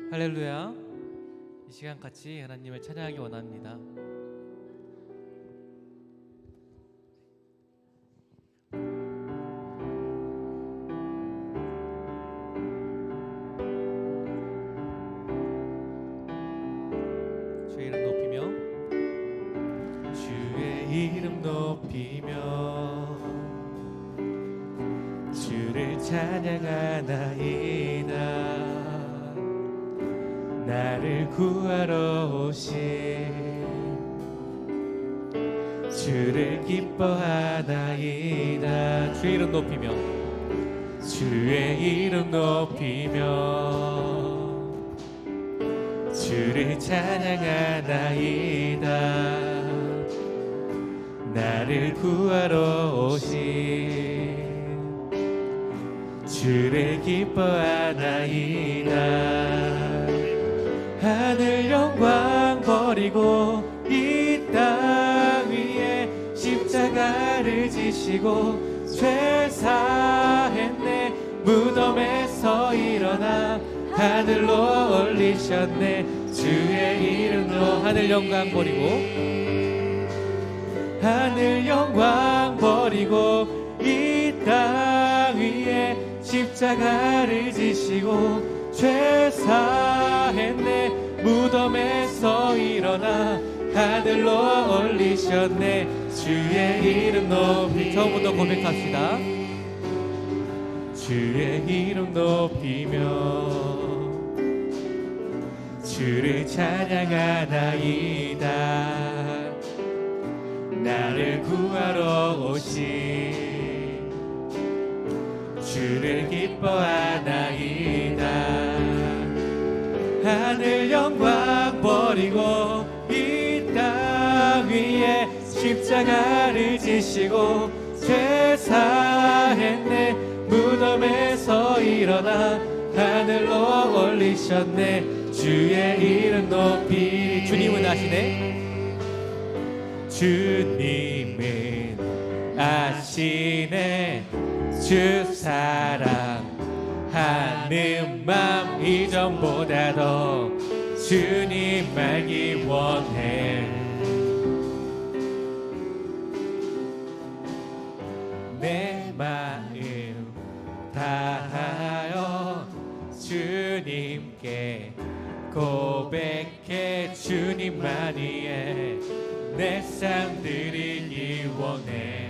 할렐루야. 이 시간 같이 하나님을 찬양하기 원합니다. 주의 이름 높이며 주의 이름 높이며 주를 찬양하나이다. 나를 구하러 오신 주를 기뻐하나이다. 주의 이름 높이며 주의 이름 높이며 주를 찬양하나이다. 나를 구하러 오신 주를 기뻐하나이다. 하늘 영광 버리고 이 땅 위에 십자가를 지시고 죄 사했네. 무덤에서 일어나 하늘로 올리셨네. 주의 이름으로 하늘 영광 버리고 하늘 영광 버리고 이 땅 위에 십자가를 지시고 죄 사했네. 무덤에서 일어나 하늘로 올리셨네. 주의 이름 높이 처음부터 고백합시다. 주의 이름 높이며 주를 찬양하나이다. 나를 구하러 오신 주를 기뻐하나이다. 하늘 영광 버리고 이 땅 위에 십자가를 지시고 죄 사했네. 무덤에서 일어나 하늘로 올리셨네. 주의 이름 높이 주님은 아시네. 주님은 아시네. 주 사랑하는 맘 이전보다 더 주님 알기 원해. 내 마음 다하여 주님께 고백해. 주님만이에 내 삶 드리기 원해.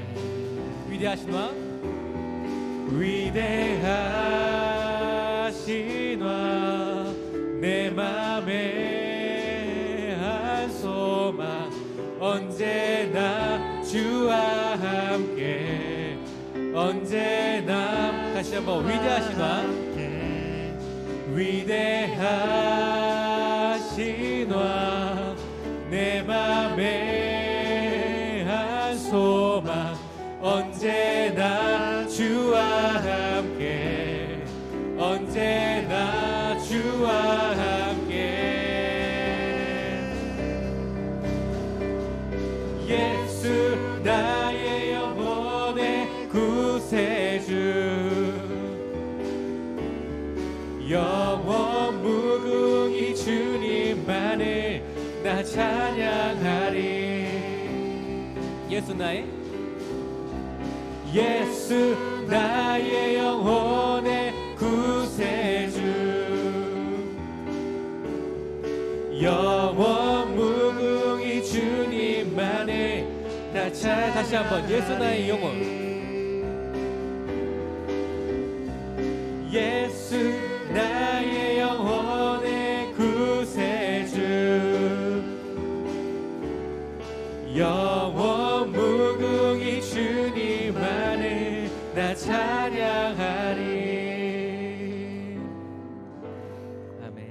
위대하신 왕 위대하신 왕 내 맘에 한 소망 언제나 주와 함께 언제나. 다시 한번 위대하신 왕 위대하신 왕 내 맘에 한 소망 언제나 주와 함께 언제나 주와 함께. 예수 나의 영혼의 구세주 영원 무궁히 주님만을 나 찬양하리. 예수 나의 영혼의 구세주 영원 무궁히 주님만을 나 찬양. 다시 한번 예수 나의 영혼 예수 나의 영혼의 구세주 영원 무궁히 주님만을 나 찬양하리. 아멘.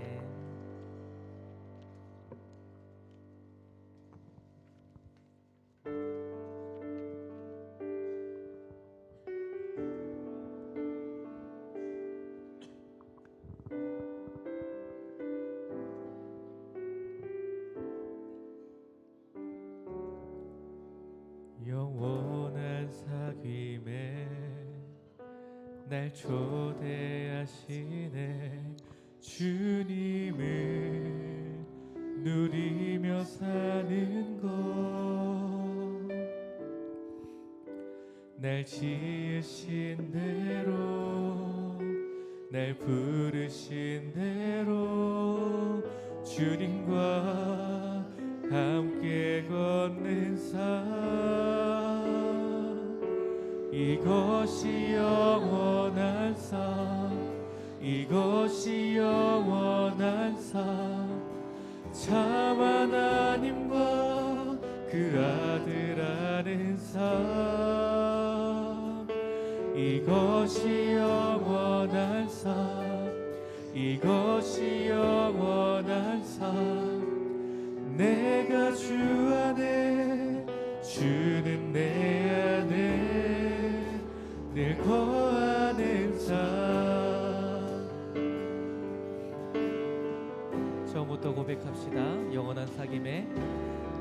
영원한 사귐에 날 초대하시네. 주님은 누리며 사는 것 날 지으신 대로 날 부르신 대로 주님과 함께 걷는 삶 이것이 영원한 삶 이것이 영원한 삶 참 하나님과 그 아들 아는 삶 이것이 영원한 삶 이것이 영원한 삶 내가 주 안에 주는 내 안에 늘 거하는 삶 처음부터 고백합시다. 영원한 사귐에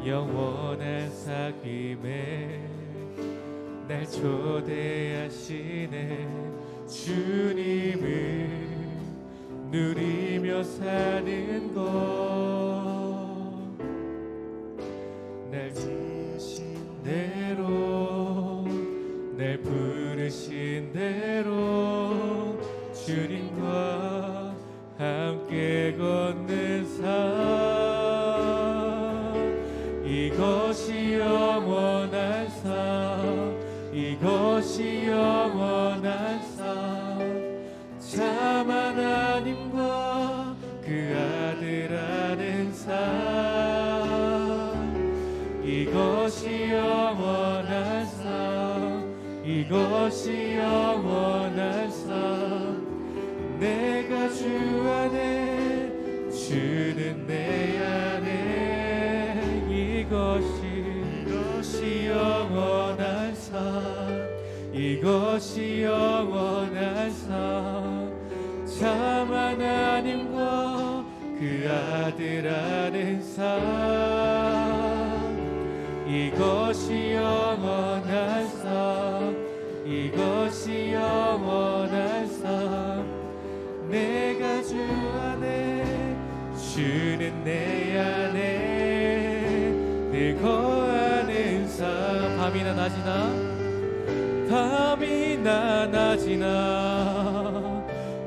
영원한 사귐에 날 초대하시네 주님을 누리며 사는 것 날 지으신 대로 날 부르신 대로 주님과 함께 걷는 삶 이것이 영원한 삶 이것이 영원한 삶 참 하나님과 그 아들 아는 삶 이것이 영원한 삶 이것이 영원한 삶 내가 주 안에 주는 내 안에 이것이 영원한 삶 이것이 영원한 삶 참 하나님과 그 아들 아는 삶 이것이 영원한 삶 이것이 영원한 삶 내가 주 안에 주는 내 안에 늘 거하는 삶 밤이나 낮이나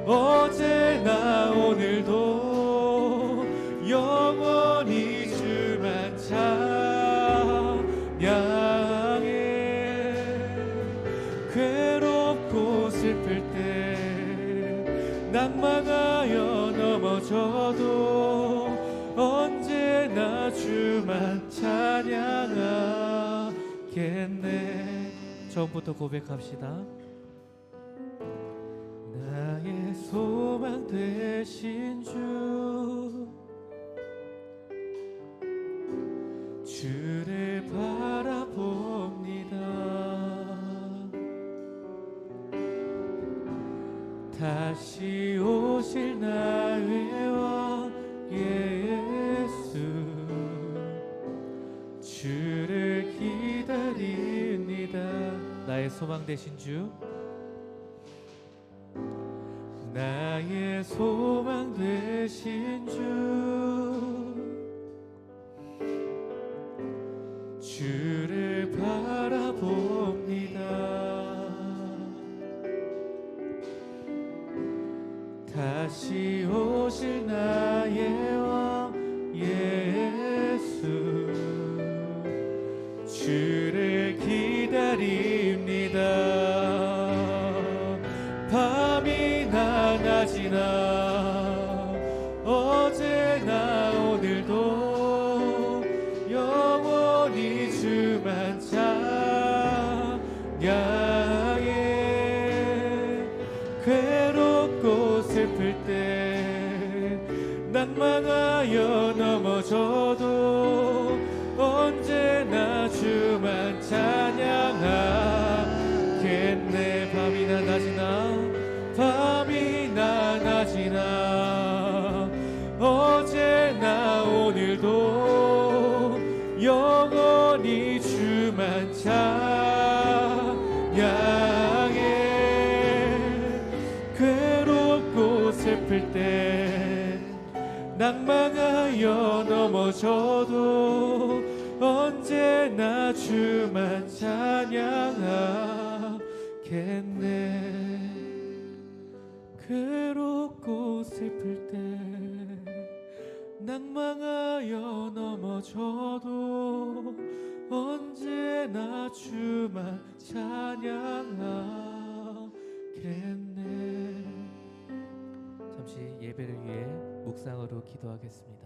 어제나 오늘도 영원히 주만 찬양해 괴롭고 슬플 때 낭망하여 넘어져도 언제나 주만 찬양하겠네 처음부터 고백합시다. 나의 소망 되신 주를 바라봅니다. 다시 오실 나의 왕 예수 주를 기다립니다. 나의 소망 되신 주 나의 소망 되신 주를 바라봅니다. 다시 오실 나의 왕 예수 주를 기다립니다. 밤이나 낮이나 어제나 오늘도 영원히 주만 찬양해 괴롭고 슬플 때 낭망하여 넘어져도 언제나 주만 찬양하겠네. 밤이나 낮이나 어제나 오늘도 영원히 주만 찬양해 괴롭고 슬플 때 낭망하여 넘어져도 언제나 주만 찬양하겠네. 괴롭고 슬플 때 낭망하여 넘어져도 언제나 주만 찬양하겠네. 잠시 예배를 위해 묵상으로 기도하겠습니다.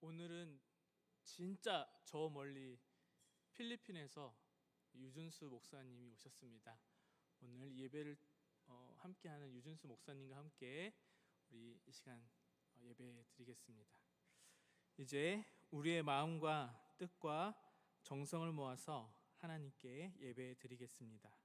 오늘은 진짜 저 멀리 필리핀에서 유준수 목사님이 오셨습니다. 오늘 예배를 함께하는 유준수 목사님과 함께 우리 이 시간 예배 드리겠습니다. 이제 우리의 마음과 뜻과 정성을 모아서 하나님께 예배 드리겠습니다.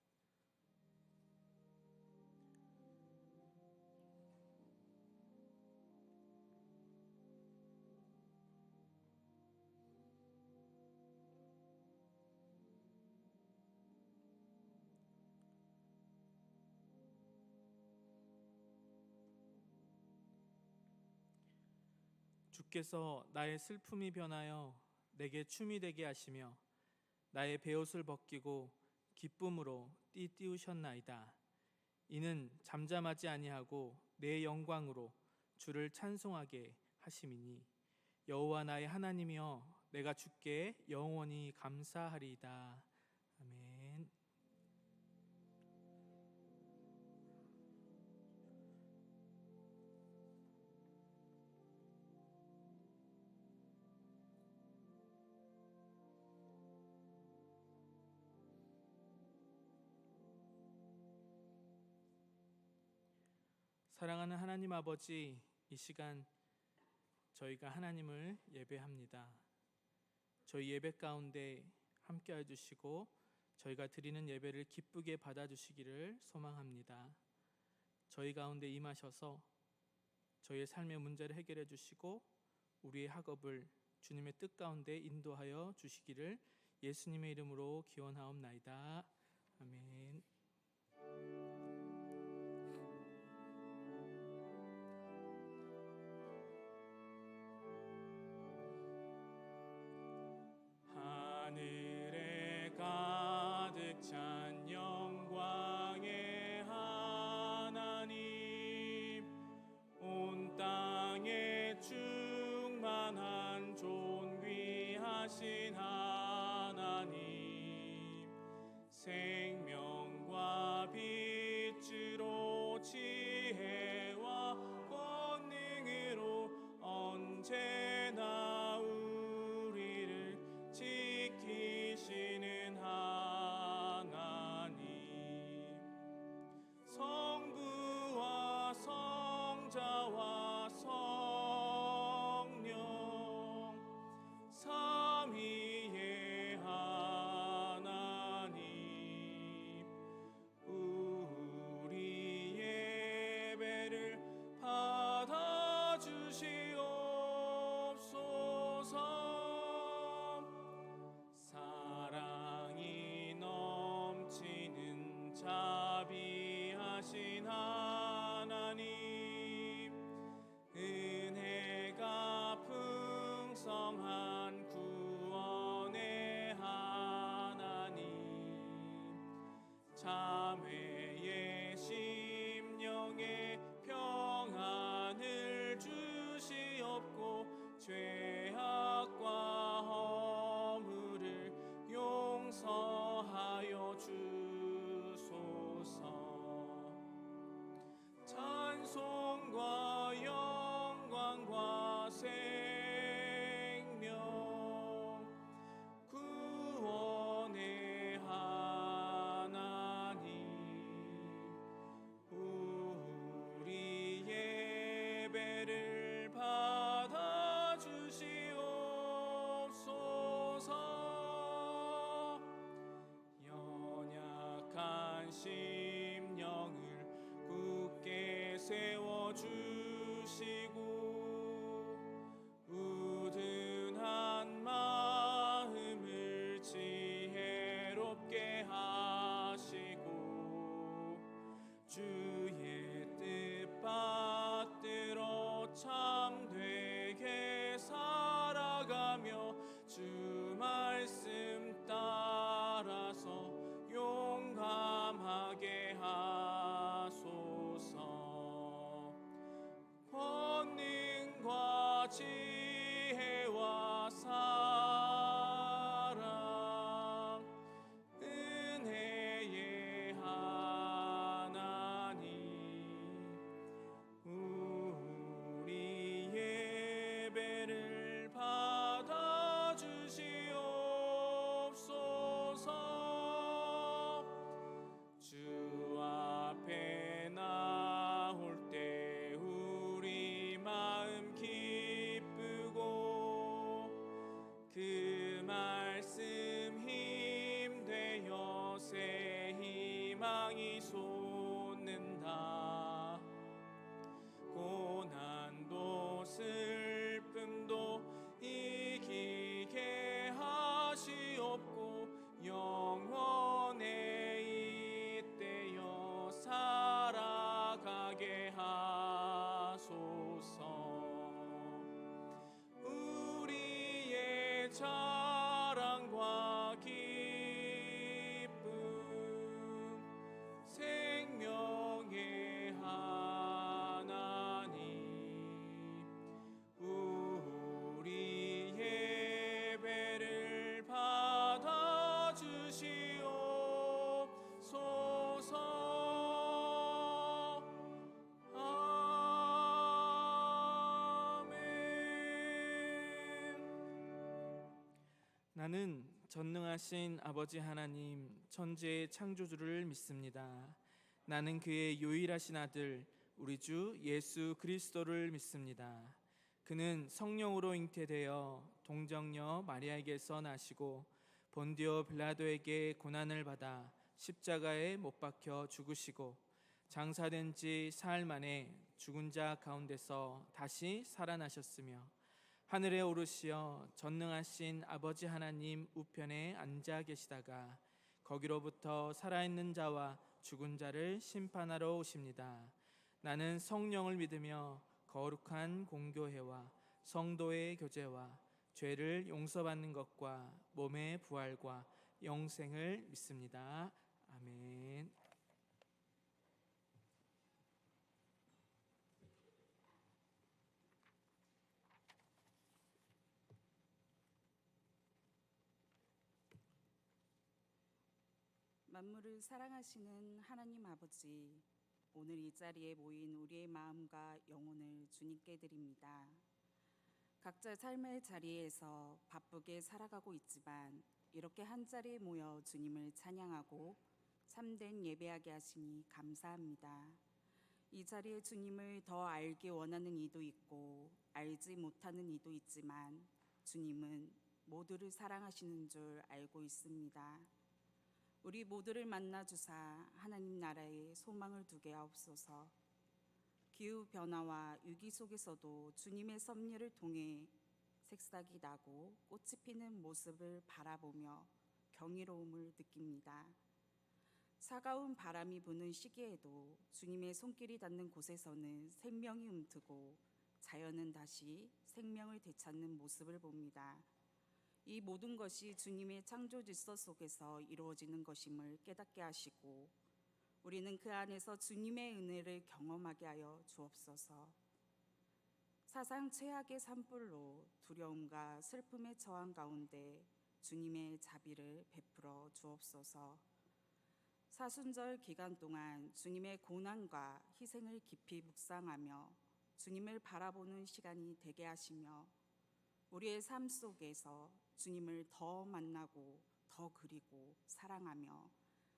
주께서 나의 슬픔이 변하여 내게 춤이 되게 하시며 나의 베옷을 벗기고 기쁨으로 띠띠우셨나이다. 이는 잠잠하지 아니하고 내 영광으로 주를 찬송하게 하심이니 여호와 나의 하나님이여 내가 주께 영원히 감사하리이다. 아멘. 사랑하는 하나님 아버지, 이 시간 저희가 하나님을 예배합니다. 저희 예배 가운데 함께해 주시고 저희가 드리는 예배를 기쁘게 받아주시기를 소망합니다. 저희 가운데 임하셔서 저희의 삶의 문제를 해결해 주시고 우리의 학업을 주님의 뜻 가운데 인도하여 주시기를 예수님의 이름으로 기원하옵나이다. 아멘. 하늘에 가득 찬 영광의 하나님, 온 땅에 충만한 존귀하신 하나님, 전능하신 하나님, 은혜가 풍성한 구원의 하나님, 자매의 심령에 평안을 주시옵고 죄악과 허물을 용서하여 주소서. 찬송과 영광과 생명, 구원의 하나님, 우리 예배를 받아 주시옵소서. 연약한 심령을 굳게 세워주시고 우둔한 마음을 지혜롭게 하시고 주의 뜻 받들어 참되게 살아가며 주 말씀 따라서 용감하게 하소서. 권능과 지혜와 사랑, 은혜의 하나님, 우리 예배를 받아 주시옵소서. 주 앞에 나올 때 우리 마음 기쁘고 그 말씀 힘되어 새 희망이 솟는다. 고난도 슬픔도 이기게 하시옵고 영원에 잇대어 살아가게 하소서. 우리의 자랑과 기쁨, 생명의 하나님, 우리 예배를 받아 주시옵소서. 아멘. 나는 전능하신 아버지 하나님, 천지의 창조주를 믿습니다. 나는 그의 유일하신 아들 우리 주 예수 그리스도를 믿습니다. 그는 성령으로 잉태되어 동정녀 마리아에게서 나시고 본디오 빌라도에게 고난을 받아 십자가에 못 박혀 죽으시고 장사된 지 사흘 만에 죽은 자 가운데서 다시 살아나셨으며 하늘에 오르시어 전능하신 아버지 하나님 우편에 앉아 계시다가 거기로부터 살아있는 자와 죽은 자를 심판하러 오십니다. 나는 성령을 믿으며 거룩한 공교회와 성도의 교제와 죄를 용서받는 것과 몸의 부활과 영생을 믿습니다. 아멘. 만물을 사랑하시는 하나님 아버지, 오늘 이 자리에 모인 우리의 마음과 영혼을 주님께 드립니다. 각자 삶의 자리에서 바쁘게 살아가고 있지만 이렇게 한자리에 모여 주님을 찬양하고 참된 예배하게 하시니 감사합니다. 이 자리에 주님을 더 알기 원하는 이도 있고 알지 못하는 이도 있지만 주님은 모두를 사랑하시는 줄 알고 있습니다. 우리 모두를 만나 주사 하나님 나라에 소망을 두게 하옵소서. 기후 변화와 위기 속에서도 주님의 섭리를 통해 새싹이 나고 꽃이 피는 모습을 바라보며 경이로움을 느낍니다. 차가운 바람이 부는 시기에도 주님의 손길이 닿는 곳에서는 생명이 움트고 자연은 다시 생명을 되찾는 모습을 봅니다. 이 모든 것이 주님의 창조 질서 속에서 이루어지는 것임을 깨닫게 하시고 우리는 그 안에서 주님의 은혜를 경험하게 하여 주옵소서. 사상 최악의 산불로 두려움과 슬픔에 처한 가운데 주님의 자비를 베풀어 주옵소서. 사순절 기간 동안 주님의 고난과 희생을 깊이 묵상하며 주님을 바라보는 시간이 되게 하시며 우리의 삶 속에서 주님을 더 만나고 더 그리고 사랑하며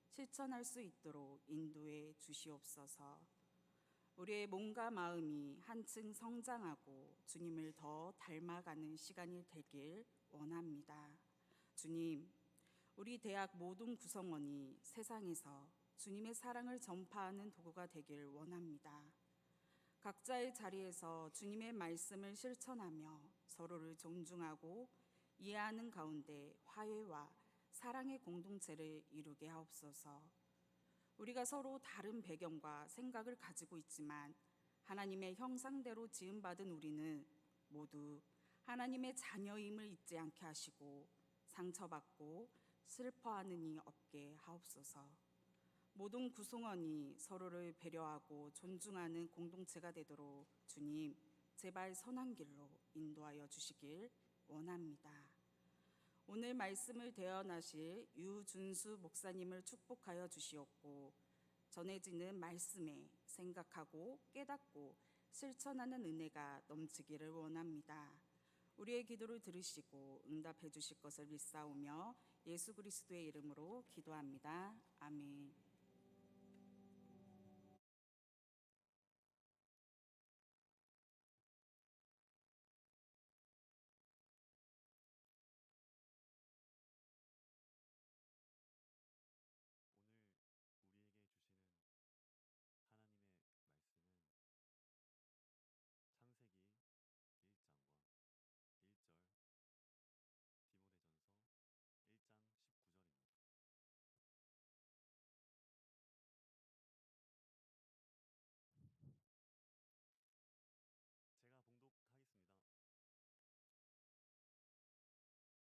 실천할 수 있도록 인도해 주시옵소서. 우리의 몸과 마음이 한층 성장하고 주님을 더 닮아가는 시간이 되길 원합니다. 주님, 우리 대학 모든 구성원이 세상에서 주님의 사랑을 전파하는 도구가 되길 원합니다. 각자의 자리에서 주님의 말씀을 실천하며 서로를 존중하고 이해하는 가운데 화해와 사랑의 공동체를 이루게 하옵소서. 우리가 서로 다른 배경과 생각을 가지고 있지만 하나님의 형상대로 지음받은 우리는 모두 하나님의 자녀임을 잊지 않게 하시고 상처받고 슬퍼하는 이 없게 하옵소서. 모든 구성원이 서로를 배려하고 존중하는 공동체가 되도록 주님, 제발 선한 길로 인도하여 주시길 원합니다. 오늘 말씀을 대언하실 유준수 목사님을 축복하여 주시옵고 전해지는 말씀에 생각하고 깨닫고 실천하는 은혜가 넘치기를 원합니다. 우리의 기도를 들으시고 응답해 주실 것을 믿사오며 예수 그리스도의 이름으로 기도합니다. 아멘.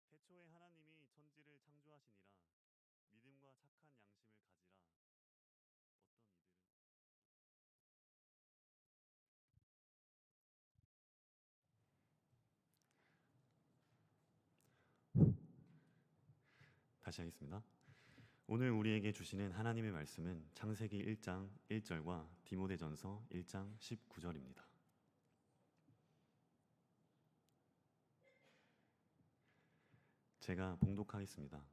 태초에 하나님이 천지를 창조하시니라. 믿음과 착한 양심을 가지라. 다시 하겠습니다. 오늘 우리에게 주시는 하나님의 말씀은 창세기 1장 1절과 디모데전서 1장 19절입니다. 제가 봉독하겠습니다.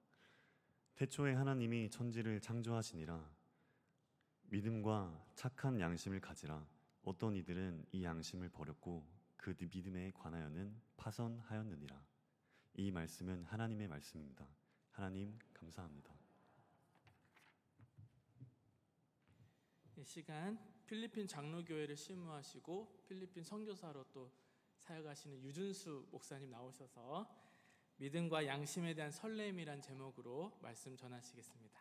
태초에 하나님이 천지를 창조하시니라. 믿음과 착한 양심을 가지라. 어떤 이들은 이 양심을 버렸고 그 믿음에 관하여는 파선하였느니라. 이 말씀은 하나님의 말씀입니다. 하나님 감사합니다. 이 시간 필리핀 장로교회를 심무하시고 필리핀 선교사로 또 사역하시는 유준수 목사님 나오셔서 믿음과 양심에 대한 설렘이란 제목으로 말씀 전하시겠습니다.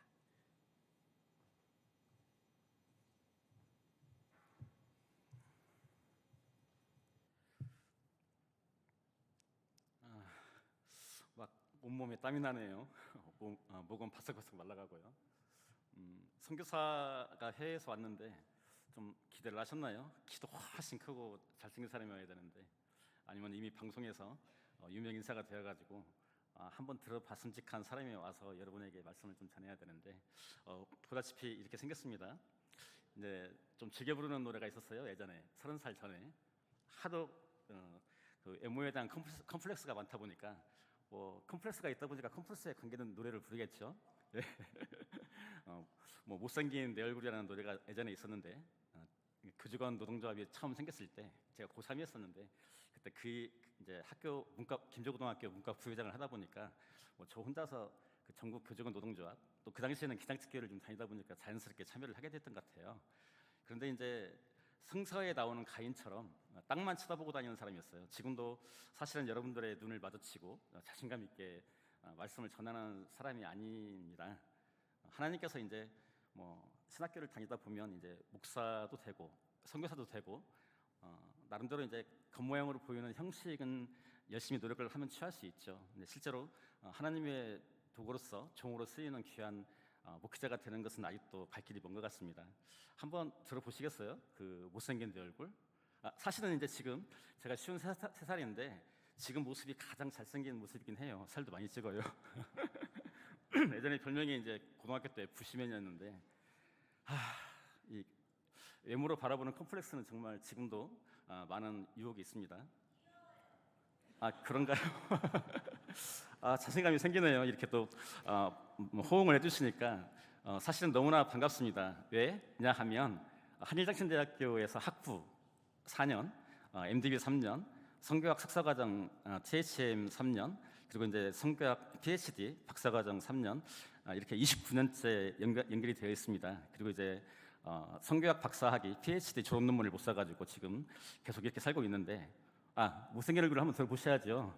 막 온몸에 땀이 나네요. 목은 바싹바싹 말라가고요. 선교사가 해외에서 왔는데 좀 기대를 하셨나요? 키도 훨씬 크고 잘생긴 사람이 와야 되는데, 아니면 이미 방송에서 유명 인사가 되어가지고 한번 들어봤음직한 사람이 와서 여러분에게 말씀을 좀 전해야 되는데, 보다시피 이렇게 생겼습니다. 이제 좀 즐겨 부르는 노래가 있었어요. 예전에 30살 전에 하도 그 외모에 대한 컴플렉스가 많다 보니까 컴플렉스가 있다 보니까 컴플렉스에 관계된 노래를 부르겠죠. 못생긴 내 얼굴이라는 노래가 예전에 있었는데, 교직원 노동조합이 처음 생겼을 때 제가 고3이었었는데 그때 이제 학교 김제고등학교 문과 부회장을 하다 보니까 저 혼자서 그 전국 교직원 노동조합, 또 그 당시에는 기장직교회를 좀 다니다 보니까 자연스럽게 참여를 하게 됐던 것 같아요. 그런데 이제 성서에 나오는 가인처럼 땅만 쳐다보고 다니는 사람이었어요. 지금도 사실은 여러분들의 눈을 마주치고 자신감 있게 말씀을 전하는 사람이 아닙니다. 하나님께서 이제 뭐 신학교를 다니다 보면 이제 목사도 되고 선교사도 되고 나름대로 이제 겉모양으로 보이는 형식은 열심히 노력을 하면 취할 수 있죠. 근데 실제로 하나님의 도구로서 종으로 쓰이는 귀한 목회자가 되는 것은 아직도 갈 길이 먼 것 같습니다. 한번 들어보시겠어요? 그 못생긴 내 얼굴. 사실은 이제 지금 제가 53살인데 지금 모습이 가장 잘생긴 모습이긴 해요. 살도 많이 찌고요. 예전에 별명이 이제 고등학교 때 부시맨이었는데 이 외모로 바라보는 컴플렉스는 정말 지금도 많은 유혹이 있습니다. 그런가요? 자신감이 생기네요. 이렇게 또 호응을 해주시니까 사실은 너무나 반갑습니다. 왜냐 하면 한일장신대학교에서 학부 4년, MDB 3년, 성교학 석사과정 THM 3년, 그리고 이제 성교학 PhD 박사과정 3년 이렇게 29년째 연결이 되어 있습니다. 그리고 이제 성교학 박사학위 PhD 졸업 논문을 못 써가지고 지금 계속 이렇게 살고 있는데 못생긴 얼굴을 한번 들어보셔야죠.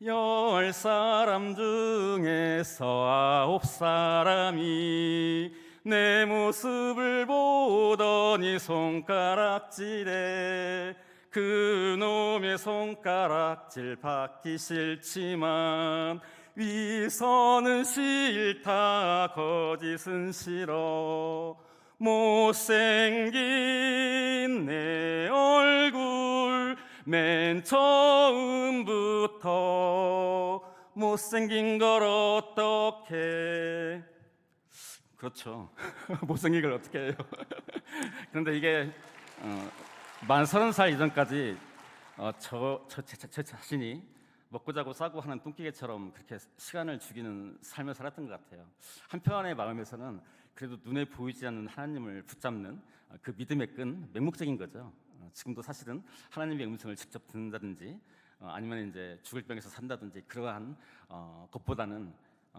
10사람 중에서 9사람이 내 모습을 보더니 손가락질해. 그놈의 손가락질 받기 싫지만 위선은 싫다 거짓은 싫어. 못생긴 내 얼굴 맨 처음부터 못생긴 걸 어떡해. 그렇죠. 못생긴 걸 어떻게 해요. 그런데 이게 만 30살 이전까지 제 자신이 먹고 자고 싸고 하는 똥기계처럼 그렇게 시간을 죽이는 삶을 살았던 것 같아요. 한편의 마음에서는 그래도 눈에 보이지 않는 하나님을 붙잡는 그 믿음의 끈, 맹목적인 거죠. 지금도 사실은 하나님의 음성을 직접 듣는다든지 아니면 이제 죽을 병에서 산다든지 그러한 것보다는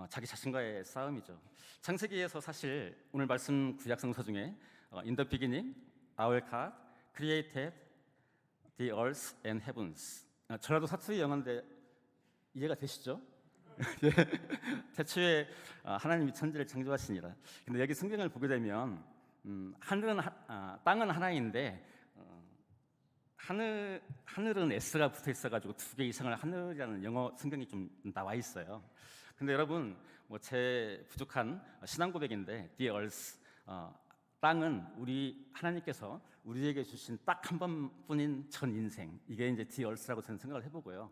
자기 자신과의 싸움이죠. 창세기에서 사실 오늘 말씀 구약 성서 중에 In the beginning, our God created the earth and heavens. 저라도 사투리 영어인데 이해가 되시죠? 태초에 하나님이 천지를 창조하시니라. 근데 여기 성경을 보게 되면 땅은 하나인데 하늘은 S가 붙어 있어가지고 2개 이상을 하늘이라는 영어 성경이 좀 나와 있어요. 근데 여러분 제 부족한 신앙 고백인데 the earth, 땅은 우리 하나님께서 우리에게 주신 딱 한 번뿐인 전 인생, 이게 이제 the earth라고 저는 생각을 해보고요.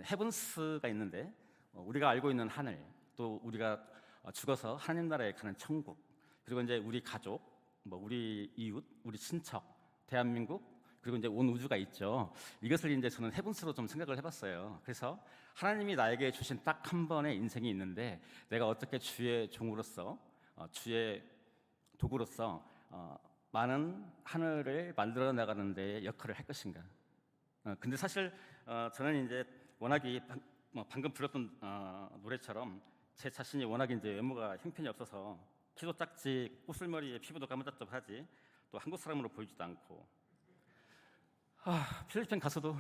헤븐스가 있는데 우리가 알고 있는 하늘, 또 우리가 죽어서 하나님 나라에 가는 천국, 그리고 이제 우리 가족, 우리 이웃, 우리 친척, 대한민국, 그리고 이제 온 우주가 있죠. 이것을 이제 저는 헤븐스로 좀 생각을 해봤어요. 그래서 하나님이 나에게 주신 딱 한 번의 인생이 있는데 내가 어떻게 주의 종으로서, 주의 도구로서 많은 하늘을 만들어 나가는 데 역할을 할 것인가. 근데 사실 저는 이제 워낙에 방금 불렀던 노래처럼 제 자신이 워낙 이제 외모가 형편이 없어서 키도 작지, 곱슬머리에 피부도 까무잡잡하지, 또 한국 사람으로 보이지도 않고, 필리핀 가서도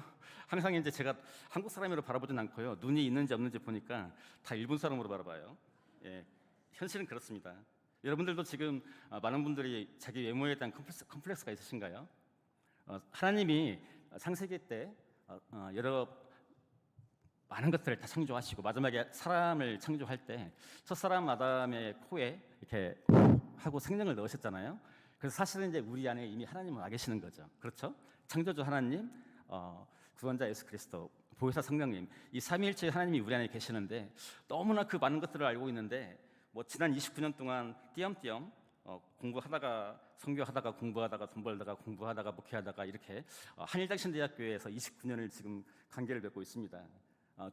항상 이제 제가 한국 사람으로 바라보진 않고요. 눈이 있는지 없는지 보니까 다 일본 사람으로 바라봐요. 예, 현실은 그렇습니다. 여러분들도 지금 많은 분들이 자기 외모에 대한 컴플렉스가 있으신가요? 하나님이 창세기 때 여러 많은 것들을 다 창조하시고 마지막에 사람을 창조할 때 첫사람 아담의 코에 이렇게 하고 생명을 넣으셨잖아요. 그래서 사실은 이제 우리 안에 이미 하나님은 와 계시는 거죠. 그렇죠? 창조주 하나님, 구원자 예수 그리스도, 보혜사 성령님, 이 삼위일체 하나님이 우리 안에 계시는데 너무나 그 많은 것들을 알고 있는데 지난 29년 동안 띄엄띄엄 공부하다가 선교하다가 공부하다가 돈 벌다가 공부하다가 목회하다가 이렇게 한일장신대학교에서 29년을 지금 관계를 맺고 있습니다.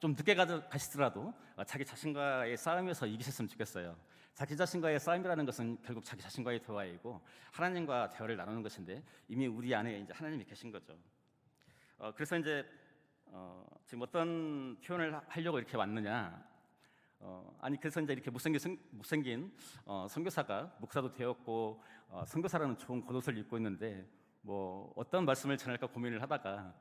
좀 늦게 가시더라도 자기 자신과의 싸움에서 이기셨으면 좋겠어요. 자기 자신과의 싸움이라는 것은 결국 자기 자신과의 대화이고 하나님과 대화를 나누는 것인데 이미 우리 안에 이제 하나님이 계신 거죠. 그래서 이제 지금 어떤 표현을 하려고 이렇게 왔느냐? 그래서 이제 이렇게 못생긴 선교사가 목사도 되었고 선교사라는 좋은 겉옷을 입고 있는데 어떤 말씀을 전할까 고민을 하다가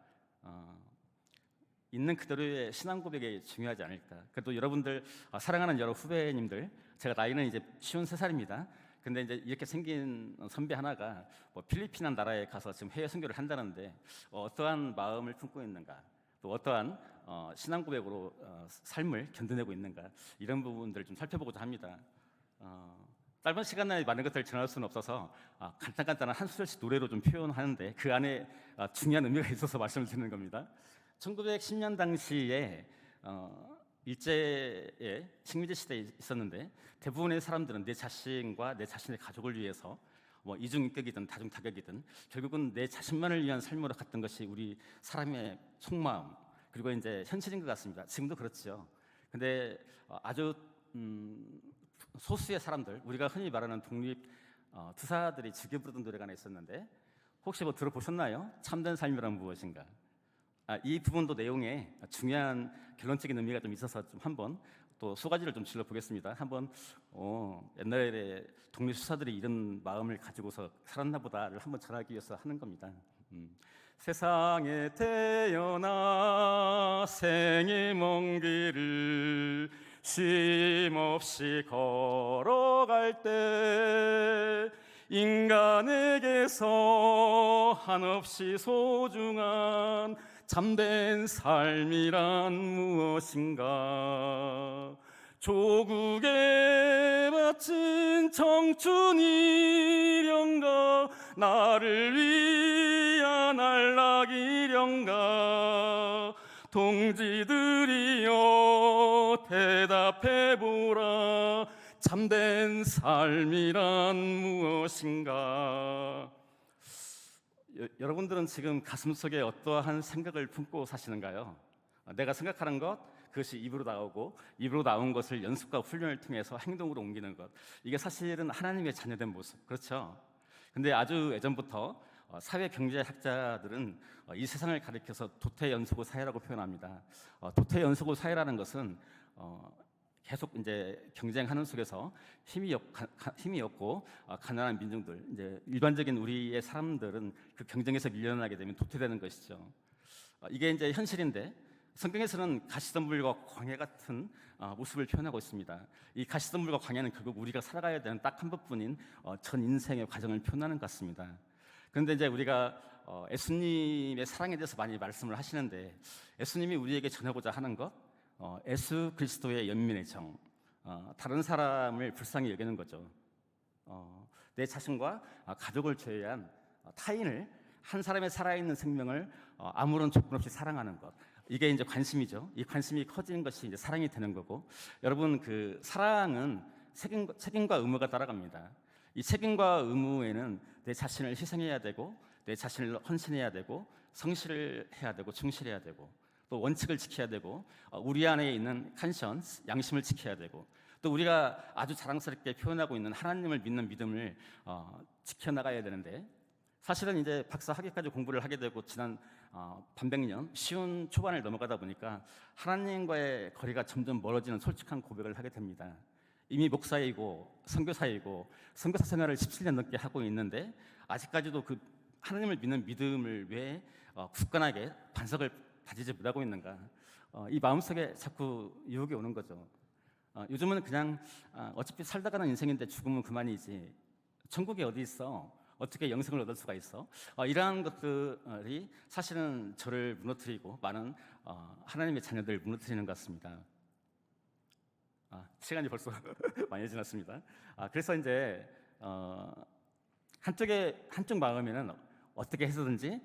있는 그대로의 신앙 고백이 중요하지 않을까. 그래도 여러분들 사랑하는 여러 후배님들, 제가 나이는 이제 53살입니다. 근데 이제 이렇게 생긴 선배 하나가 뭐 필리핀이라는 나라에 가서 지금 해외 선교를 한다는데 어떠한 마음을 품고 있는가, 또 어떠한 신앙 고백으로 삶을 견뎌내고 있는가, 이런 부분들을 좀 살펴보고자 합니다. 짧은 시간 내에 많은 것들을 전할 수는 없어서 간단한 한 소절씩 노래로 좀 표현하는데 그 안에 중요한 의미가 있어서 말씀을 드리는 겁니다. 1910년 당시에 일제의 식민지 시대에 있었는데 대부분의 사람들은 내 자신과 내 자신의 가족을 위해서 뭐 이중인격이든 다중타격이든 결국은 내 자신만을 위한 삶으로 갔던 것이 우리 사람의 속마음, 그리고 이제 현실인 것 같습니다. 지금도 그렇죠. 근데 아주 소수의 사람들, 우리가 흔히 말하는 독립 투사들이 즐겨 부르던 노래가 하나 있었는데 혹시 뭐 들어보셨나요? 참된 삶이란 무엇인가? 이 부분도 내용에 중요한 결론적인 의미가 좀 있어서 좀 한번 또 소가지를 좀 질러 보겠습니다. 한번 옛날에 독립 수사들이 이런 마음을 가지고서 살았나 보다를 한번 전하기 위해서 하는 겁니다. 세상에 태어나 생의 먼 길을 쉼없이 걸어갈 때 인간에게서 한없이 소중한 참된 삶이란 무엇인가? 조국에 바친 청춘이련가? 나를 위한 안락이련가? 동지들이여 대답해보라. 참된 삶이란 무엇인가? 여러분들은 지금 가슴속에 어떠한 생각을 품고 사시는가요? 내가 생각하는 것, 그것이 입으로 나오고 입으로 나온 것을 연습과 훈련을 통해서 행동으로 옮기는 것, 이게 사실은 하나님의 자녀된 모습, 그렇죠? 근데 아주 예전부터 사회경제학자들은 이 세상을 가리켜서 도태연소고 사회라고 표현합니다. 도태연소고 사회라는 것은 계속 이제 경쟁하는 속에서 힘이 없고 가난한 민중들, 이제 일반적인 우리의 사람들은 그 경쟁에서 밀려나게 되면 도태되는 것이죠. 이게 이제 현실인데 성경에서는 가시덤불과 광야 같은 모습을 표현하고 있습니다. 이 가시덤불과 광야는 결국 우리가 살아가야 되는 딱 한 번뿐인 전 인생의 과정을 표현하는 것 같습니다. 그런데 이제 우리가 예수님의 사랑에 대해서 많이 말씀을 하시는데 예수님이 우리에게 전하고자 하는 것, 예수 그리스도의 연민의 정, 다른 사람을 불쌍히 여기는 거죠. 내 자신과 가족을 제외한 타인을, 한 사람의 살아있는 생명을 아무런 조건 없이 사랑하는 것, 이게 이제 관심이죠. 이 관심이 커지는 것이 이제 사랑이 되는 거고, 여러분 그 사랑은 책임과 의무가 따라갑니다. 이 책임과 의무에는 내 자신을 희생해야 되고, 내 자신을 헌신해야 되고, 성실을 해야 되고, 충실해야 되고, 또 원칙을 지켜야 되고, 우리 안에 있는 컨션스, 양심을 지켜야 되고, 또 우리가 아주 자랑스럽게 표현하고 있는 하나님을 믿는 믿음을 지켜나가야 되는데, 사실은 이제 박사 학위까지 공부를 하게 되고 지난 반백년 쉬운 초반을 넘어가다 보니까 하나님과의 거리가 점점 멀어지는 솔직한 고백을 하게 됩니다. 이미 목사이고 선교사이고 선교사 생활을 17년 넘게 하고 있는데 아직까지도 그 하나님을 믿는 믿음을 왜 굳건하게 반석을 다지지 못하고 있는가? 이 마음속에 자꾸 유혹이 오는 거죠. 요즘은 그냥 어차피 살다 가는 인생인데 죽으면 그만이지, 천국이 어디 있어? 어떻게 영생을 얻을 수가 있어? 이러한 것들이 사실은 저를 무너뜨리고 많은 하나님의 자녀들을 무너뜨리는 것 같습니다. 시간이 벌써 많이 지났습니다. 그래서 이제 한쪽 마음에는 어떻게 해서든지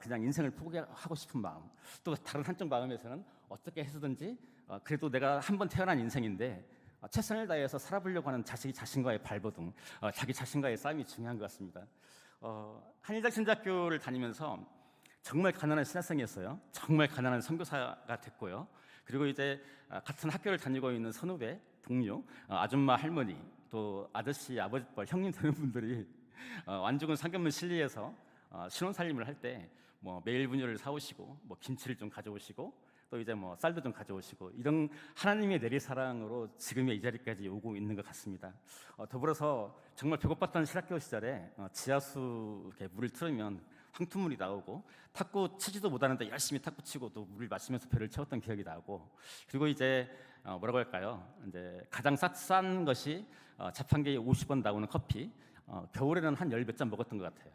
그냥 인생을 포기하고 싶은 마음, 또 다른 한쪽 마음에서는 어떻게 해서든지 그래도 내가 한 번 태어난 인생인데 최선을 다해서 살아보려고 하는 자기 자신과의 발버둥, 자기 자신과의 싸움이 중요한 것 같습니다. 한일장 신학교를 다니면서 정말 가난한 신학생이었어요. 정말 가난한 선교사가 됐고요. 그리고 이제 같은 학교를 다니고 있는 선후배, 동료, 아줌마, 할머니, 또 아저씨, 아버지, 형님 되는 분들이 완주군 상견문 실리에서 신혼살림을 할 때 뭐 매일 분유를 사오시고, 뭐 김치를 좀 가져오시고, 또 이제 뭐 쌀도 좀 가져오시고, 이런 하나님의 내리사랑으로 지금의 이 자리까지 오고 있는 것 같습니다. 더불어서 정말 배고팠던 신학교 시절에 지하수 이렇게 물을 틀으면 황투물이 나오고 탁구 치지도 못하는데 열심히 탁구 치고 또 물을 마시면서 배를 채웠던 기억이 나고 그리고 이제 뭐라고 할까요? 이제 가장 싼 것이 자판기에 50원 나오는 커피 겨울에는 한 열 몇 잔 먹었던 것 같아요.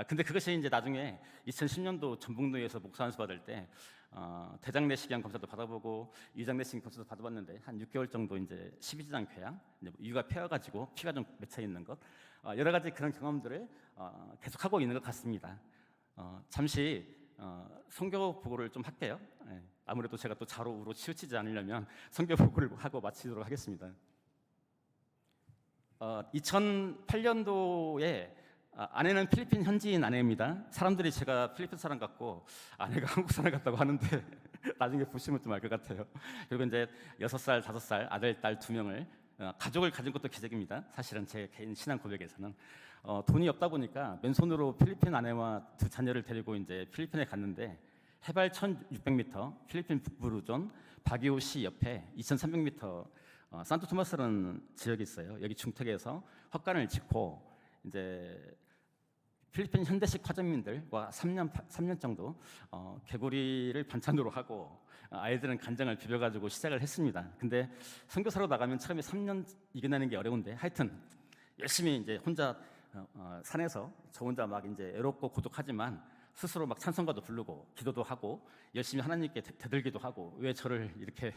근데 그것이 이제 나중에 2010년도 전북노에서 목사 안수 받을 때 대장 내시경 검사도 받아보고 위장 내시경 검사도 받아봤는데 한 6개월 정도 이제 12지장 궤양, 이제 위가 펴가지고 피가 좀 맺혀 있는 것, 여러 가지 그런 경험들을 계속하고 있는 것 같습니다. 잠시 선교 보고를 좀 할게요. 아무래도 제가 또 좌로우로 치우치지 않으려면 선교 보고를 하고 마치도록 하겠습니다. 2008년도에 아내는 필리핀 현지인 아내입니다. 사람들이 제가 필리핀 사람 같고 아내가 한국 사람 같다고 하는데 나중에 보시면 좀 알 것 같아요. 그리고 이제 6살, 5살 아들, 딸 2명을 가족을 가진 것도 기적입니다. 사실은 제 개인 신앙 고백에서는 돈이 없다 보니까 맨손으로 필리핀 아내와 2 자녀를 데리고 이제 필리핀에 갔는데 해발 1,600m, 필리핀 북부루존 바기오시 옆에 2,300m 산토토마스라는 지역이 있어요. 여기 중턱에서 헛간을 짓고 이제 필리핀 현대식 화전민들과 3년 정도 개구리를 반찬으로 하고 아이들은 간장을 비벼가지고 시작을 했습니다. 근데 선교사로 나가면 처음에 3년 이겨내는 게 어려운데 하여튼 열심히 이제 혼자 산에서 저 혼자 막 이제 외롭고 고독하지만 스스로 막 찬송가도 부르고 기도도 하고 열심히 하나님께 대들기도 하고 왜 저를 이렇게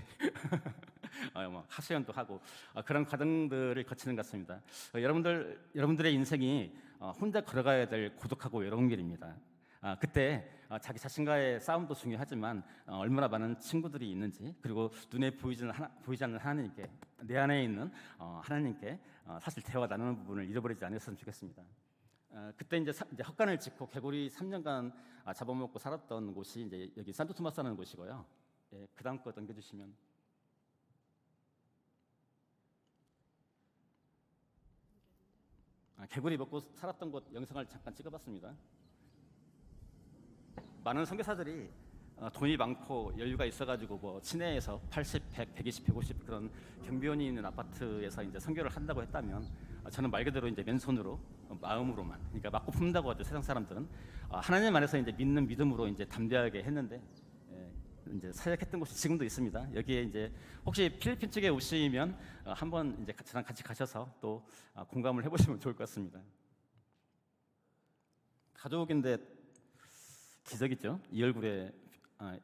하소연도 하고 그런 과정들을 거치는 것 같습니다. 여러분들의 인생이 혼자 걸어가야 될 고독하고 외로운 길입니다. 그때 자기 자신과의 싸움도 중요하지만 얼마나 많은 친구들이 있는지 그리고 눈에 보이지 않는 하나님께 내 안에 있는 하나님께 사실 대화 나누는 부분을 잃어버리지 않았으면 좋겠습니다. 그때 이제 헛간을 짓고 개구리 3년간 잡아먹고 살았던 곳이 이제 여기 산토토마스라는 곳이고요. 예, 그 다음 거 넘겨주시면 개구리 먹고 살았던 곳 영상을 잠깐 찍어봤습니다. 많은 선교사들이 돈이 많고 여유가 있어가지고 뭐 시내에서 80, 100, 120, 150 그런 경비원이 있는 아파트에서 이제 선교를 한다고 했다면 저는 말 그대로 이제 맨손으로 마음으로만 그러니까 맞고 품다고 하죠. 세상 사람들은 하나님 안에서 이제 믿는 믿음으로 이제 담대하게 했는데 이제 사역했던 곳이 지금도 있습니다. 여기에 이제 혹시 필리핀 쪽에 오시면 한번 이제 저랑 같이 가셔서 또 공감을 해보시면 좋을 것 같습니다. 가족인데 기적이죠. 이 얼굴에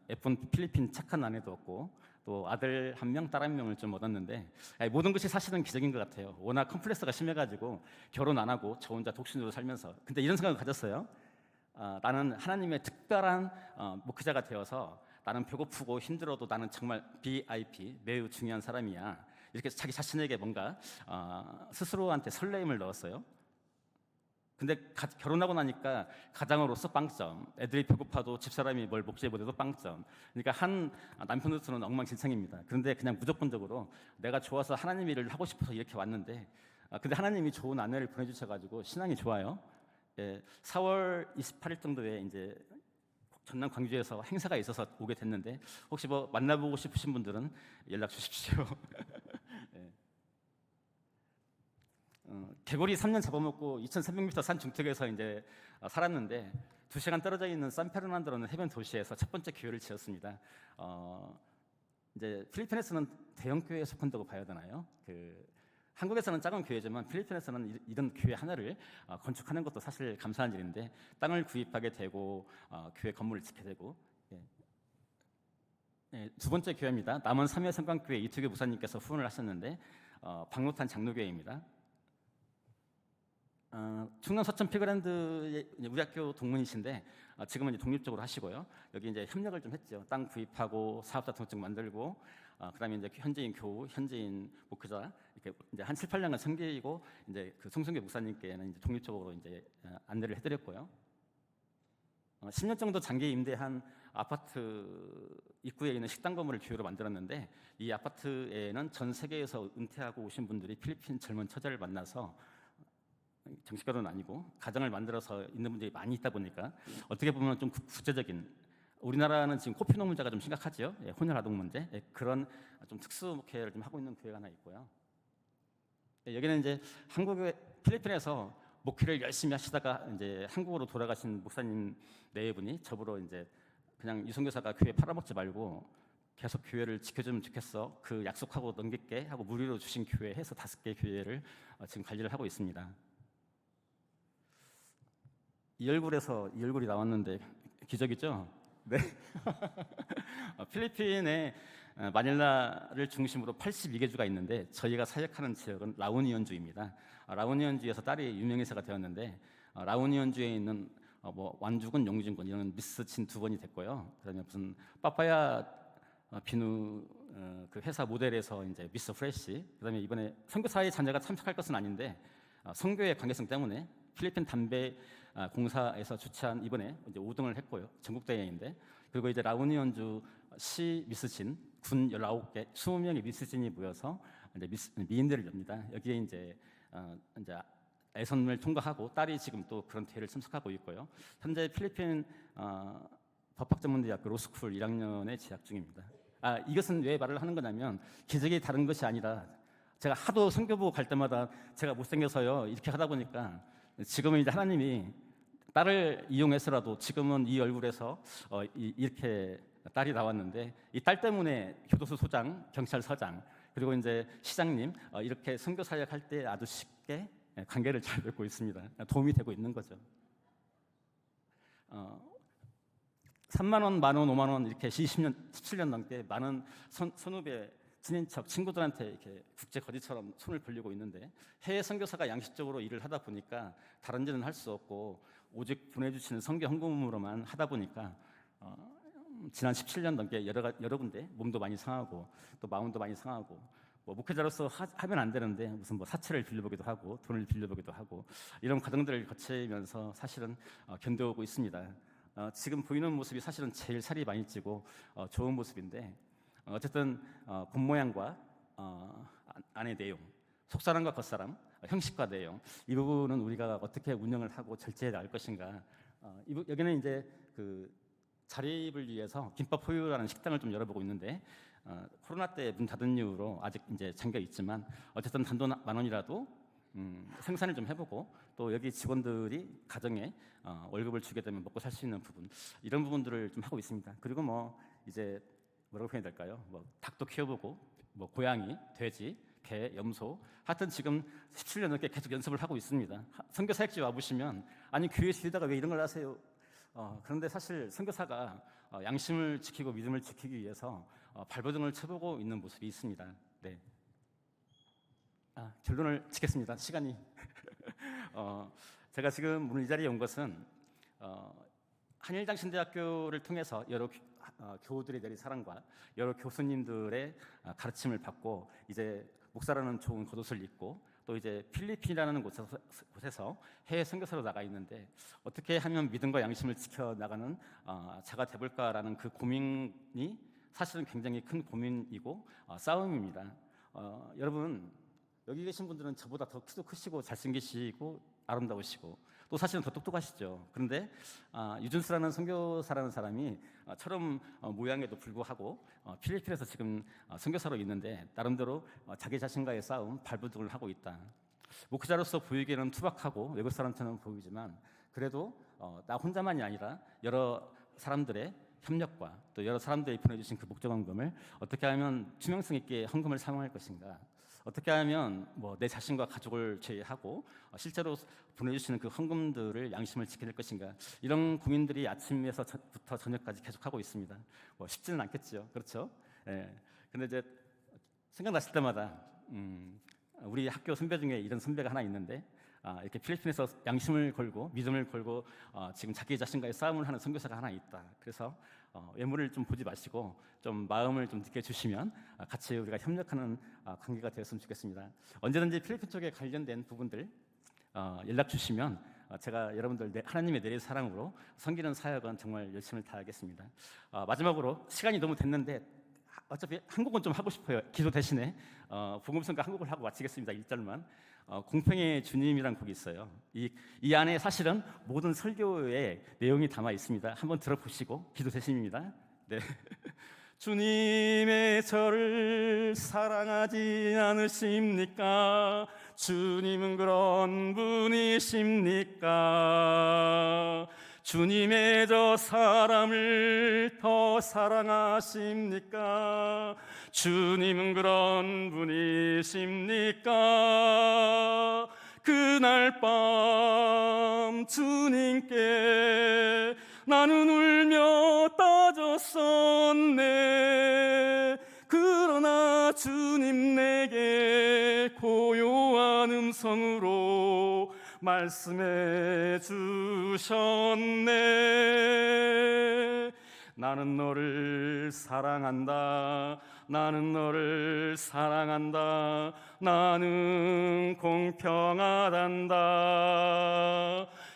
예쁜 필리핀 착한 아내도 없고 또 아들 1명, 딸 1명을 좀 얻었는데 모든 것이 사실은 기적인 것 같아요. 워낙 컴플렉스가 심해가지고 결혼 안 하고 저 혼자 독신으로 살면서 근데 이런 생각을 가졌어요. 나는 하나님의 특별한 목회자가 되어서 나는 배고프고 힘들어도 나는 정말 VIP 매우 중요한 사람이야. 이렇게 자기 자신에게 뭔가 스스로한테 설레임을 넣었어요. 근데 결혼하고 나니까 가장으로서 빵점, 애들이 배고파도 집사람이 뭘 먹지 못해도 빵점. 그러니까 한 남편으로서는 엉망진창입니다. 그런데 그냥 무조건적으로 내가 좋아서 하나님 일을 하고 싶어서 이렇게 왔는데 근데 하나님이 좋은 아내를 보내주셔가지고 신앙이 좋아요. 예, 4월 28일 정도에 이제 전남 광주에서 행사가 있어서 오게 됐는데 혹시 뭐 만나보고 싶으신 분들은 연락 주십시오. 예. 개구리 3년 잡아먹고 2,300m 산 중턱에서 이제 살았는데 2시간 떨어져 있는 산페르난도라는 해변 도시에서 첫 번째 교회를 지었습니다. 이제 필리핀에서는 대형 교회에 속한다고 봐야 되나요? 한국에서는 작은 교회지만 필리핀에서는 이런 교회 하나를 건축하는 것도 사실 감사한 일인데 땅을 구입하게 되고 교회 건물을 짓게 되고 두 번째 교회입니다. 남원 삼회성강교회 이투교 목사님께서 후원을 하셨는데 박노탄 장로교회입니다. 충남 서천 피그랜드의 우리 학교 동문이신데 지금은 이제 독립적으로 하시고요. 여기 이제 협력을 좀 했죠. 땅 구입하고 사업자 등록증 만들고 그다음에 이제 현지인 교우, 현지인 목회자 이렇게 이제 한 7, 8년간 섬기고 이제 그 송승교 목사님께는 이제 독립적으로 이제 안내를 해드렸고요. 10년 정도 장기 임대한 아파트 입구에 있는 식당 건물을 교회로 만들었는데 이 아파트에는 전 세계에서 은퇴하고 오신 분들이 필리핀 젊은 처자를 만나서 정식 결혼은 아니고 가정을 만들어서 있는 분들이 많이 있다 보니까 어떻게 보면 좀 국제적인 우리나라는 지금 코피 농 문제가 좀 심각하죠. 혼혈 아동 문제 그런 좀 특수 목회를 좀 하고 있는 교회가 하나 있고요. 여기는 이제 필리핀에서 목회를 열심히 하시다가 이제 한국으로 돌아가신 목사님 네 분이 저보러 이제 그냥 이 선교사가 교회 팔아먹지 말고 계속 교회를 지켜주면 좋겠어. 그 약속하고 넘길게 하고 무료로 주신 교회 해서 5개 교회를 지금 관리를 하고 있습니다. 이 얼굴에서 이 얼굴이 나왔는데 기적이죠? 네. 필리핀에 마닐라를 중심으로 82개 주가 있는데 저희가 사역하는 지역은 라우니언주입니다. 라우니언주에서 딸이 유명인사가 되었는데 라우니언주에 있는 뭐 완주군, 용진군 이런 미스친 2번이 됐고요. 그다음에 무슨 빠빠야 비누 그 회사 모델에서 이제 미스 프레시. 그다음에 이번에 선교사의 자녀가 참석할 것은 아닌데 선교의 관계성 때문에 필리핀 담배 공사에서 주최한 이번에 이제 5등을 했고요. 전국 대회인데 그리고 이제 라우니언주 시 미스진 군 19개 20명의 미스진이 모여서 이제 미인대를 엽니다. 여기에 이제 예선을 통과하고 딸이 지금 또 그런 대회를 참석하고 있고요. 현재 필리핀 법학전문대학교 로스쿨 1학년에 재학 중입니다. 이것은 왜 말을 하는 거냐면 기적이 다른 것이 아니라 제가 하도 선교부 갈 때마다 제가 못생겨서요 이렇게 하다 보니까 지금은 이제 하나님이 딸을 이용해서라도 지금은 이 얼굴에서 이렇게 딸이 나왔는데 이 딸 때문에 교도소 소장, 경찰서장 그리고 이제 시장님 이렇게 선교 사역할 때 아주 쉽게 관계를 잘 맺고 있습니다. 도움이 되고 있는 거죠. 3만 원, 만 원, 5만 원 이렇게 20년, 17년 넘게 많은 선후배, 친인척, 친구들한테 이렇게 국제 거지처럼 손을 벌리고 있는데 해외 선교사가 양식적으로 일을 하다 보니까 다른 데는 할 수 없고 오직 보내주시는 선교 헌금으로만 하다 보니까 지난 17년 넘게 여러 군데 몸도 많이 상하고 또 마음도 많이 상하고 뭐 목회자로서 하면 안 되는데 무슨 뭐 사채를 빌려보기도 하고 돈을 빌려보기도 하고 이런 과정들을 거치면서 사실은 견뎌오고 있습니다. 지금 보이는 모습이 사실은 제일 살이 많이 찌고 좋은 모습인데 어쨌든 본 모양과 안의 내용, 속사람과 겉사람, 형식과 내용 이 부분은 우리가 어떻게 운영을 하고 절제해 나갈 것인가. 여기는 이제 그 자립을 위해서 김밥 호유라는 식당을 좀 열어보고 있는데 코로나 때 문 닫은 이후로 아직 이제 잠겨 있지만 어쨌든 단돈 10,000원이라도 생산을 좀 해보고 또 여기 직원들이 가정에 월급을 주게 되면 먹고 살 수 있는 부분 이런 부분들을 좀 하고 있습니다. 그리고 뭐 이제 뭐라고 표현해야 될까요? 뭐 닭도 키워보고 뭐 고양이, 돼지, 개, 염소 하여튼 지금 17년 넘게 계속 연습을 하고 있습니다. 선교 사역지 와보시면 아니 교회 지리다가 왜 이런 걸 하세요? 그런데 사실 선교사가 양심을 지키고 믿음을 지키기 위해서 발버둥을 쳐보고 있는 모습이 있습니다. 네. 결론을 짓겠습니다. 시간이 제가 지금 오늘 이 자리에 온 것은 한일장신대학교를 통해서 여러 교우들이 내린 사랑과 여러 교수님들의 가르침을 받고 이제 목사라는 좋은 겉옷을 입고 또 이제 필리핀이라는 곳에서 해외 선교사로 나가 있는데 어떻게 하면 믿음과 양심을 지켜 나가는 자가 돼볼까라는 그 고민이 사실은 굉장히 큰 고민이고 싸움입니다. 여러분 여기 계신 분들은 저보다 더 키도 크시고 잘생기시고 아름다우시고 또 사실은 더 똑똑하시죠. 그런데 유준수라는 선교사라는 사람이 처럼 모양에도 불구하고 필리핀에서 지금 선교사로 있는데 나름대로 자기 자신과의 싸움, 발버둥을 하고 있다. 목회자로서 보이기에는 투박하고 외국 사람처럼 보이지만 그래도 나 혼자만이 아니라 여러 사람들의 협력과 또 여러 사람들이 보내주신 그 목적 헌금을 어떻게 하면 투명성 있게 헌금을 사용할 것인가, 어떻게 하면 뭐 내 자신과 가족을 제외하고 실제로 보내주시는 그 헌금들을 양심을 지킬 것인가, 이런 고민들이 아침에서부터 저녁까지 계속하고 있습니다. 뭐 쉽지는 않겠죠, 그렇죠? 예. 근데 이제 생각났을 때마다 우리 학교 선배 중에 이런 선배가 하나 있는데 이렇게 필리핀에서 양심을 걸고 믿음을 걸고 지금 자기 자신과의 싸움을 하는 선교사가 하나 있다. 그래서 외모를 좀 보지 마시고 좀 마음을 좀 느껴주시면 같이 우리가 협력하는 관계가 되었으면 좋겠습니다. 언제든지 필리핀 쪽에 관련된 부분들 연락 주시면 제가 여러분들 하나님의 내린 사랑으로 섬기는 사역은 정말 열심히 다하겠습니다. 마지막으로 시간이 너무 됐는데 어차피 한 곡은 좀 하고 싶어요. 기도 대신에 복음성가 한 곡을 하고 마치겠습니다. 1절만. 공평의 주님이란 곡이 있어요. 이 안에 사실은 모든 설교의 내용이 담아 있습니다. 한번 들어보시고 기도 대신입니다. 네. 주님의 저를 사랑하지 않으십니까? 주님은 그런 분이십니까? 주님의 저 사람을 더 사랑하십니까? 주님은 그런 분이십니까? 그날 밤 주님께 나는 울며 따졌었네. 그러나 주님 내게 고요한 음성으로 말씀해 주셨네. 나는 너를 사랑한다. 나는 너를 사랑한다. 나는 공평하단다.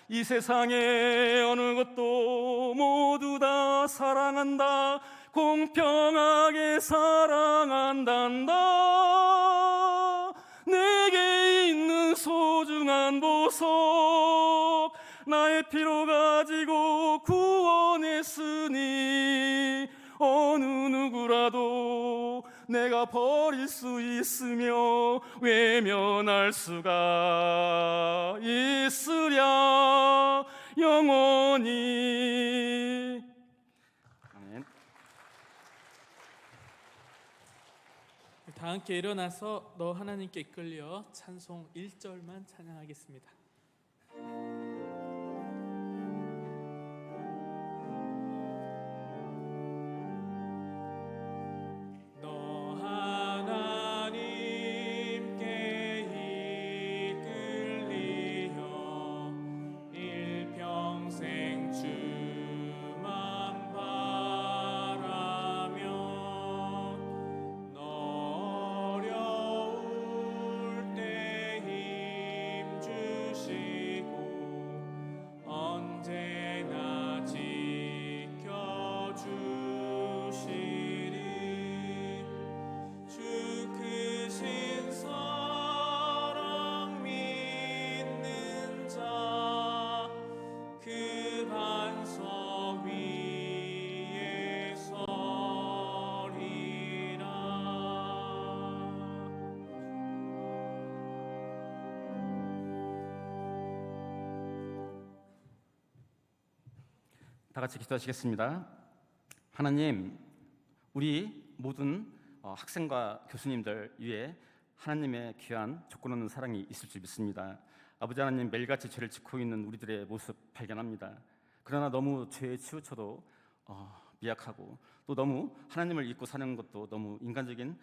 이 세상의 어느 것도 모두 다 사랑한다. 공평하게 사랑한단다. 내게 있는 소중한 보석 나의 피로 가지고 구원했으니 어느 누구라도 내가 버릴 수 있으며 외면할 수가 있으랴 영원히. 아멘. 다 함께 일어나서 너 하나님께 이끌려 찬송 1절만 찬양하겠습니다. 너 하나님께 이끌리어 일평생 주만 바라며 너 어려울 때 힘 주시고 언제나 지켜주시리. 주 크신 사랑 믿는 자 그 반석 위에 서리라. 다 같이 기도하시겠습니다. 하나님, 우리 모든 학생과 교수님들 위에 하나님의 귀한 조건 없는 사랑이 있을 줄 믿습니다. 아버지 하나님, 매일같이 죄를 짓고 있는 우리들의 모습 발견합니다. 그러나 너무 죄에 치우쳐도 미약하고 또 너무 하나님을 잊고 사는 것도 너무 인간적인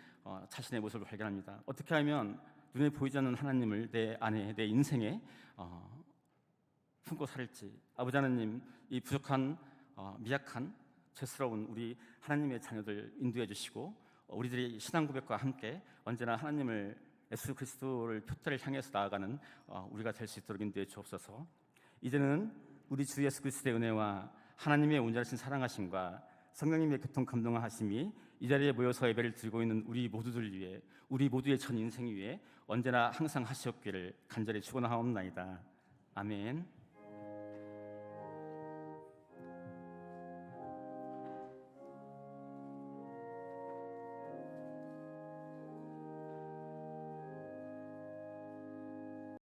자신의 모습을 발견합니다. 어떻게 하면 눈에 보이지 않는 하나님을 내 안에, 내 인생에 품고 살지. 아버지 하나님, 이 부족한 미약한 죄스러운 우리 하나님의 자녀들 인도해 주시고 우리들이 신앙 고백과 함께 언제나 하나님을 예수 그리스도를 표대를 향해서 나아가는 우리가 될 수 있도록 인도해 주옵소서. 이제는 우리 주 예수 그리스도의 은혜와 하나님의 온전하신 사랑하심과 성령님의 교통 감동하심이 이 자리에 모여서 예배를 드리고 있는 우리 모두들 위해, 우리 모두의 전 인생 위에 언제나 항상 하시옵기를 간절히 축원하옵나이다. 아멘.